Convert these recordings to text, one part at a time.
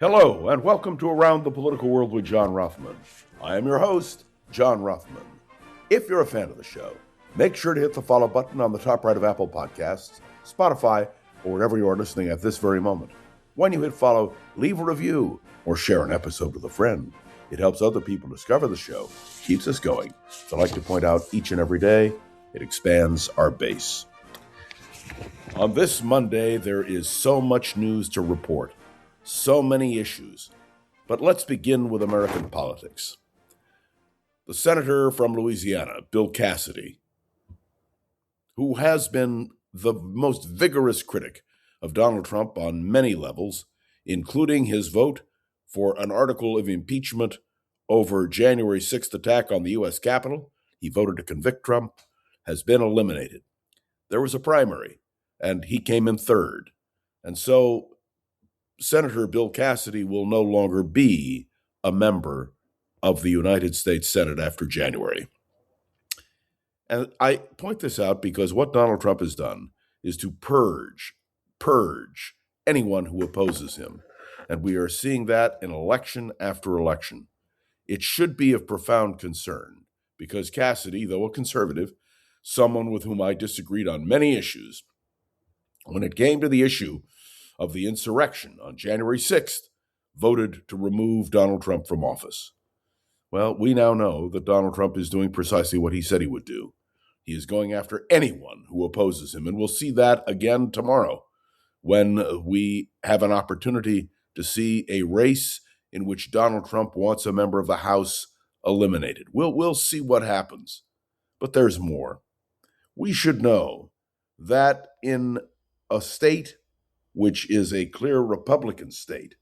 Hello, and welcome to Around the Political World with John Rothman. I am your host, John Rothman. If you're a fan of the show, make sure to hit the follow button on the top right of Apple Podcasts, Spotify, or wherever you are listening at this very moment. When you hit follow, leave a review or share an episode with a friend. It helps other people discover the show, keeps us going. As I like to point out each and every day, it expands our base. On this Monday, there is so much news to report. So many issues. But let's begin with American politics. The senator from Louisiana, Bill Cassidy, who has been the most vigorous critic of Donald Trump on many levels, including his vote for an article of impeachment over January 6th attack on the U.S. Capitol, he voted to convict Trump, has been eliminated. There was a primary, and he came in third. And so Senator Bill Cassidy will no longer be a member of the United States Senate after January. And I point this out because what Donald Trump has done is to purge anyone who opposes him. And we are seeing that in election after election. It should be of profound concern because Cassidy, though a conservative, someone with whom I disagreed on many issues, when it came to the issue of the insurrection on January 6th, voted to remove Donald Trump from office. Well, we now know that Donald Trump is doing precisely what he said he would do. He is going after anyone who opposes him, and we'll see that again tomorrow when we have an opportunity to see a race in which Donald Trump wants a member of the House eliminated. We'll see what happens. But there's more. We should know that in a state which is a clear Republican state,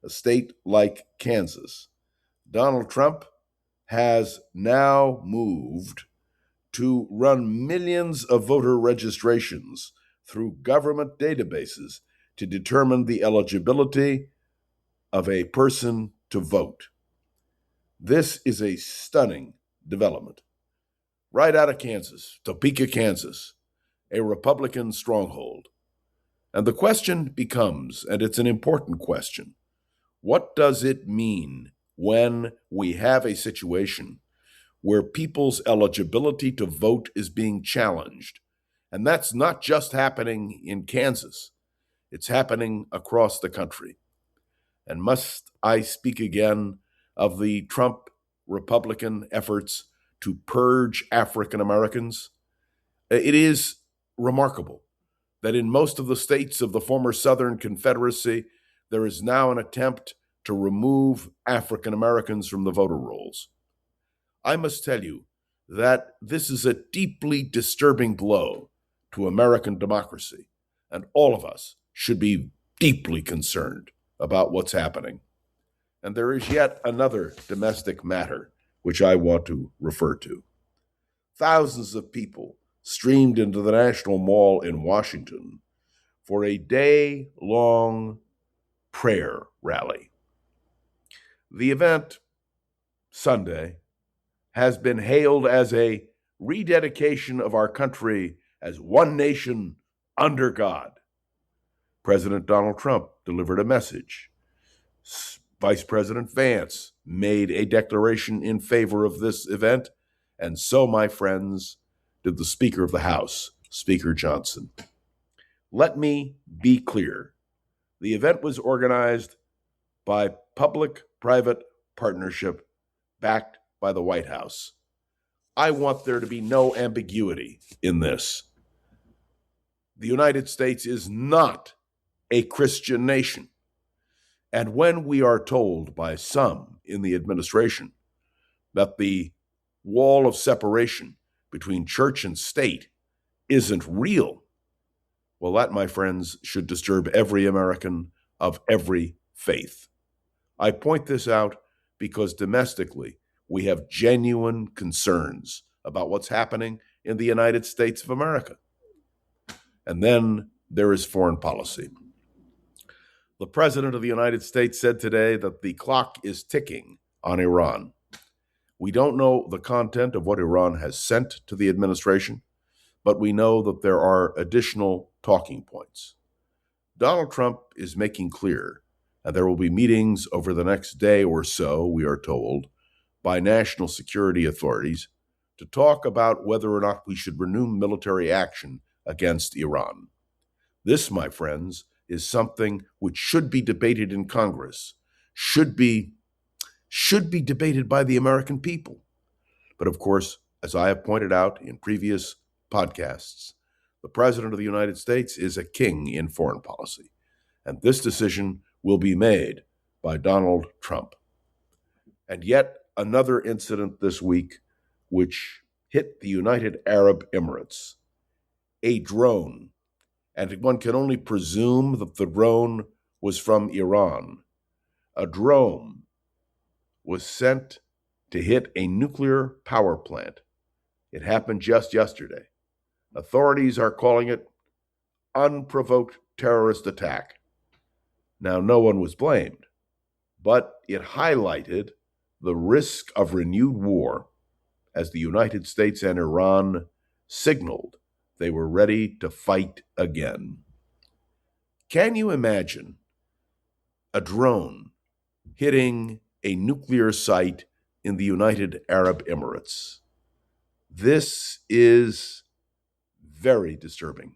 a state like Kansas, Donald Trump has now moved to run millions of voter registrations through government databases to determine the eligibility of a person to vote. This is a stunning development. Right out of Kansas, Topeka, Kansas, a Republican stronghold. And the question becomes, and it's an important question, what does it mean when we have a situation where people's eligibility to vote is being challenged? And that's not just happening in Kansas. It's happening across the country. And must I speak again of the Trump Republican efforts to purge African Americans? It is remarkable that in most of the states of the former Southern Confederacy, there is now an attempt to remove African Americans from the voter rolls. I must tell you that this is a deeply disturbing blow to American democracy, and all of us should be deeply concerned about what's happening. And there is yet another domestic matter which I want to refer to. Thousands of people streamed into the National Mall in Washington for a day-long prayer rally. The event, Sunday, has been hailed as a rededication of our country as one nation under God. President Donald Trump delivered a message. Vice President Vance made a declaration in favor of this event, and so, my friends, did the Speaker of the House, Speaker Johnson. Let me be clear. The event was organized by public-private partnership backed by the White House. I want there to be no ambiguity in this. The United States is not a Christian nation. And when we are told by some in the administration that the wall of separation between church and state isn't real, well, that, my friends, should disturb every American of every faith. I point this out because domestically, we have genuine concerns about what's happening in the United States of America. And then there is foreign policy. The President of the United States said today that the clock is ticking on Iran. We don't know the content of what Iran has sent to the administration, but we know that there are additional talking points. Donald Trump is making clear, And there will be meetings over the next day or so, we are told, by national security authorities to talk about whether or not we should renew military action against Iran. This, my friends, is something which should be debated in Congress, should be debated by the American people. But of course, as I have pointed out in previous podcasts, the President of the United States is a king in foreign policy, and this decision will be made by Donald Trump. And yet another incident this week which hit the United Arab Emirates. A drone, and one can only presume that the drone was from Iran. A drone was sent to hit a nuclear power plant. It happened just yesterday. Authorities are calling it unprovoked terrorist attack. Now, no one was blamed, but it highlighted the risk of renewed war as the United States and Iran signaled they were ready to fight again. Can you imagine a drone hitting a nuclear site in the United Arab Emirates? This is very disturbing.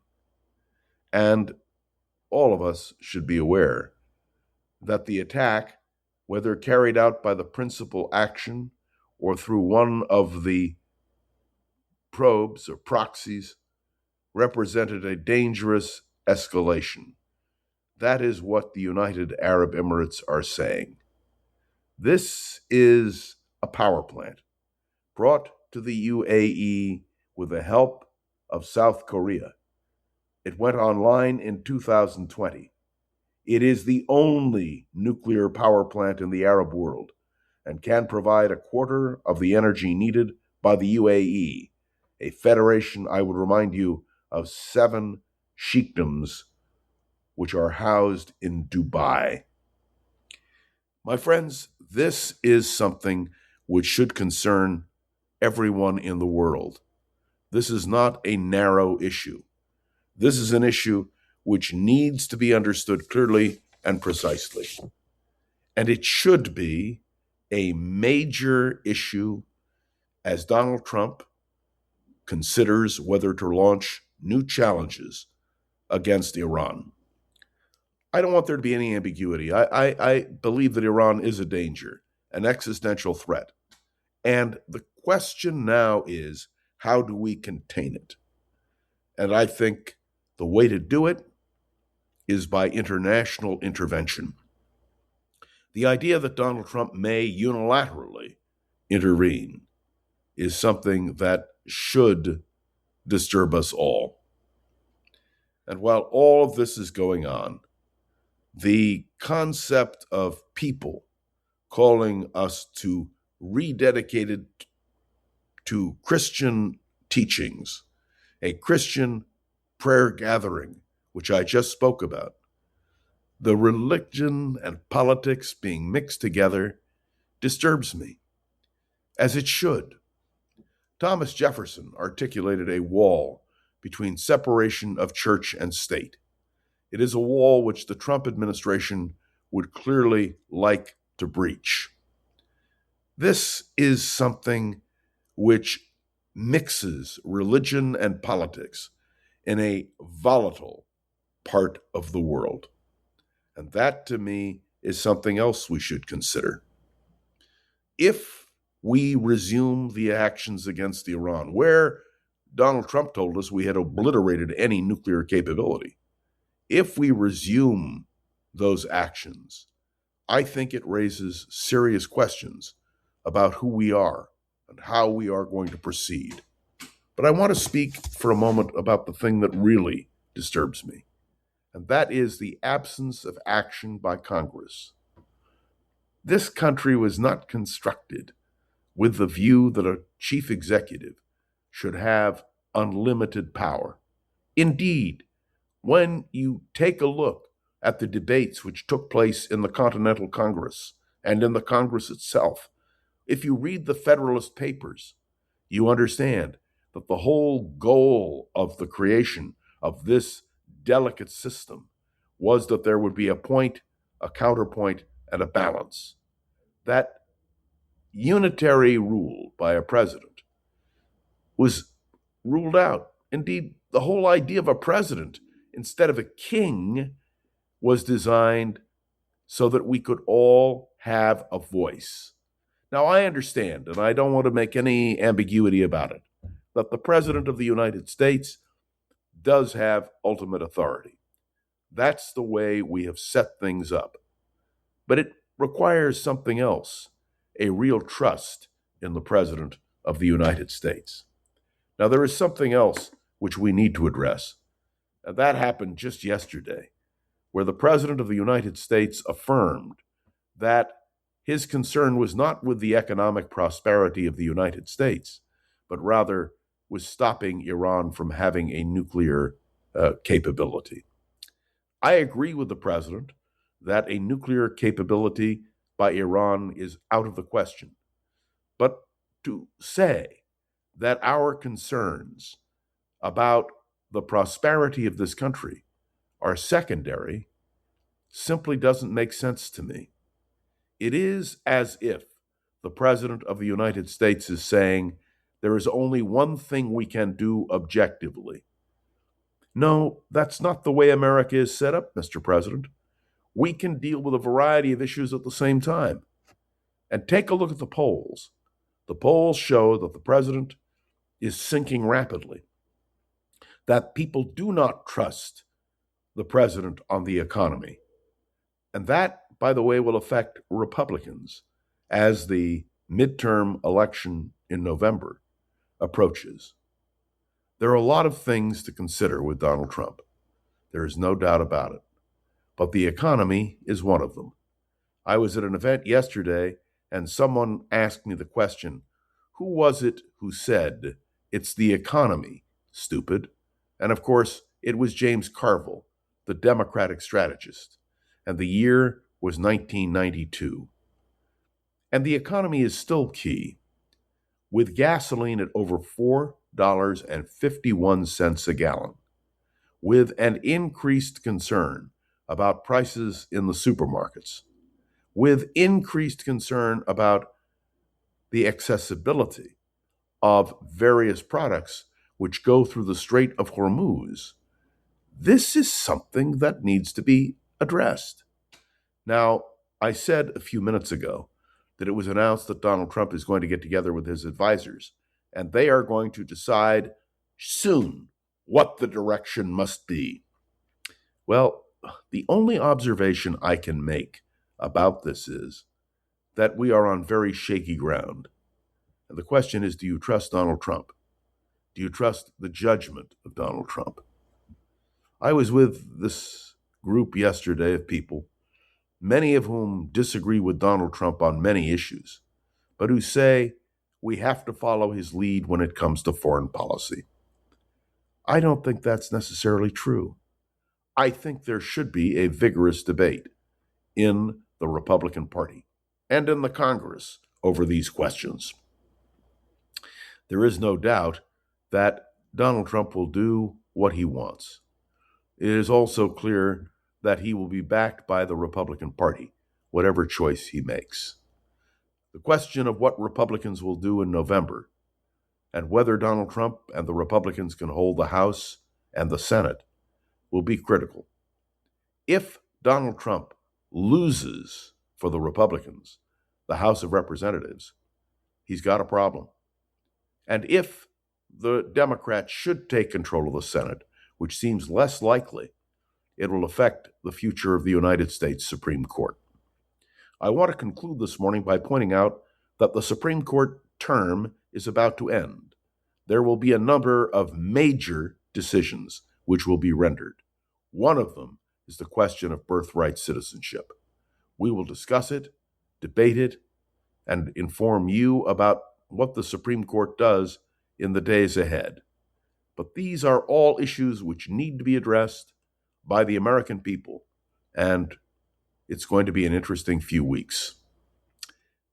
And all of us should be aware that the attack, whether carried out by the principal action or through one of the probes or proxies, represented a dangerous escalation. That is what the United Arab Emirates are saying. This is a power plant brought to the UAE with the help of South Korea. It went online in 2020. It is the only nuclear power plant in the Arab world and can provide a quarter of the energy needed by the UAE, a federation, I would remind you, of 7 sheikdoms which are housed in Dubai. My friends, this is something which should concern everyone in the world. This is not a narrow issue. This is an issue which needs to be understood clearly and precisely. And it should be a major issue as Donald Trump considers whether to launch new challenges against Iran. I don't want there to be any ambiguity. I believe that Iran is a danger, an existential threat. And the question now is, how do we contain it? And I think the way to do it is by international intervention. The idea that Donald Trump may unilaterally intervene is something that should disturb us all. And while all of this is going on, the concept of people calling us to rededicate to Christian teachings, a Christian prayer gathering, which I just spoke about, the religion and politics being mixed together disturbs me, as it should. Thomas Jefferson articulated a wall between separation of church and state. It is a wall which the Trump administration would clearly like to breach. This is something which mixes religion and politics in a volatile part of the world. And that, to me, is something else we should consider. If we resume the actions against Iran, where Donald Trump told us we had obliterated any nuclear capability, if we resume those actions, I think it raises serious questions about who we are and how we are going to proceed. But I want to speak for a moment about the thing that really disturbs me, and that is the absence of action by Congress. This country was not constructed with the view that a chief executive should have unlimited power. Indeed, when you take a look at the debates which took place in the Continental Congress and in the Congress itself, if you read the Federalist Papers, you understand that the whole goal of the creation of this delicate system was that there would be a point a counterpoint, and a balance. That unitary rule by a president was ruled out. Indeed, the whole idea of a president instead of a king was designed so that we could all have a voice. Now, I understand, and I don't want to make any ambiguity about it, that the President of the United States does have ultimate authority. That's the way we have set things up. But it requires something else, a real trust in the President of the United States. Now, there is something else which we need to address. And that happened just yesterday, where the President of the United States affirmed that his concern was not with the economic prosperity of the United States, but rather was stopping Iran from having a nuclear capability. I agree with the President that a nuclear capability by Iran is out of the question. But to say that our concerns about the prosperity of this country are secondary simply doesn't make sense to me. It is as if the President of the United States is saying there is only one thing we can do objectively. No, that's not the way America is set up, Mr. President. We can deal with a variety of issues at the same time. And take a look at the polls. The polls show that the President is sinking rapidly, that people do not trust the President on the economy. And that, by the way, will affect Republicans as the midterm election in November approaches. There are a lot of things to consider with Donald Trump. There is no doubt about it. But the economy is one of them. I was at an event yesterday, and someone asked me the question, who was it who said, "It's the economy, stupid"? And of course, it was James Carville, the Democratic strategist. And the year was 1992. And the economy is still key. With gasoline at over $4.51 a gallon, with an increased concern about prices in the supermarkets, with increased concern about the accessibility of various products which go through the Strait of Hormuz, this is something that needs to be addressed. Now, I said a few minutes ago that it was announced that Donald Trump is going to get together with his advisors, and they are going to decide soon what the direction must be. Well, the only observation I can make about this is that we are on very shaky ground. And the question is, do you trust Donald Trump? Do you trust the judgment of Donald Trump? I was with this group yesterday of people, many of whom disagree with Donald Trump on many issues, but who say we have to follow his lead when it comes to foreign policy. I don't think that's necessarily true. I think there should be a vigorous debate in the Republican Party and in the Congress over these questions. There is no doubt that Donald Trump will do what he wants. It is also clear that he will be backed by the Republican Party, whatever choice he makes. The question of what Republicans will do in November and whether Donald Trump and the Republicans can hold the House and the Senate will be critical. If Donald Trump loses for the Republicans the House of Representatives, he's got a problem. And if the Democrats should take control of the Senate, which seems less likely, it will affect the future of the United States Supreme Court. I want to conclude this morning by pointing out that the Supreme Court term is about to end. There will be a number of major decisions which will be rendered. One of them is the question of birthright citizenship. We will discuss it, debate it, and inform you about what the Supreme Court does in the days ahead. But these are all issues which need to be addressed by the American people, and it's going to be an interesting few weeks.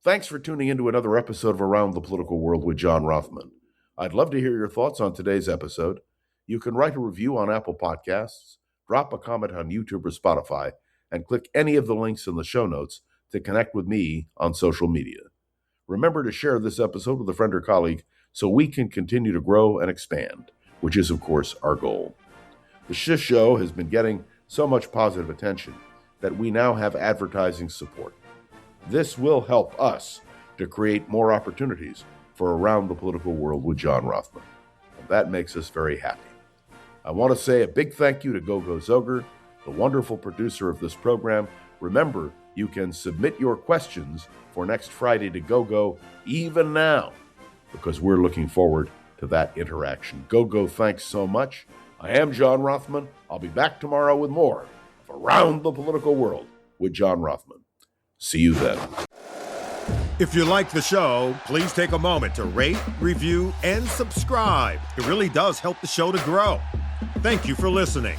Thanks for tuning into another episode of Around the Political World with John Rothman. I'd love to hear your thoughts on today's episode. You can write a review on Apple Podcasts, drop a comment on YouTube or Spotify, and click any of the links in the show notes to connect with me on social media. Remember to share this episode with a friend or colleague so we can continue to grow and expand, which is, of course, our goal. The Shift Show has been getting so much positive attention that we now have advertising support. This will help us to create more opportunities for Around the Political World with John Rothman. And that makes us very happy. I want to say a big thank you to Gogo Zoger, the wonderful producer of this program. Remember, you can submit your questions for next Friday to Gogo even now, because we're looking forward to that interaction. Gogo, thanks so much. I am John Rothman. I'll be back tomorrow with more of Around the Political World with John Rothman. See you then. If you like the show, please take a moment to rate, review, and subscribe. It really does help the show to grow. Thank you for listening.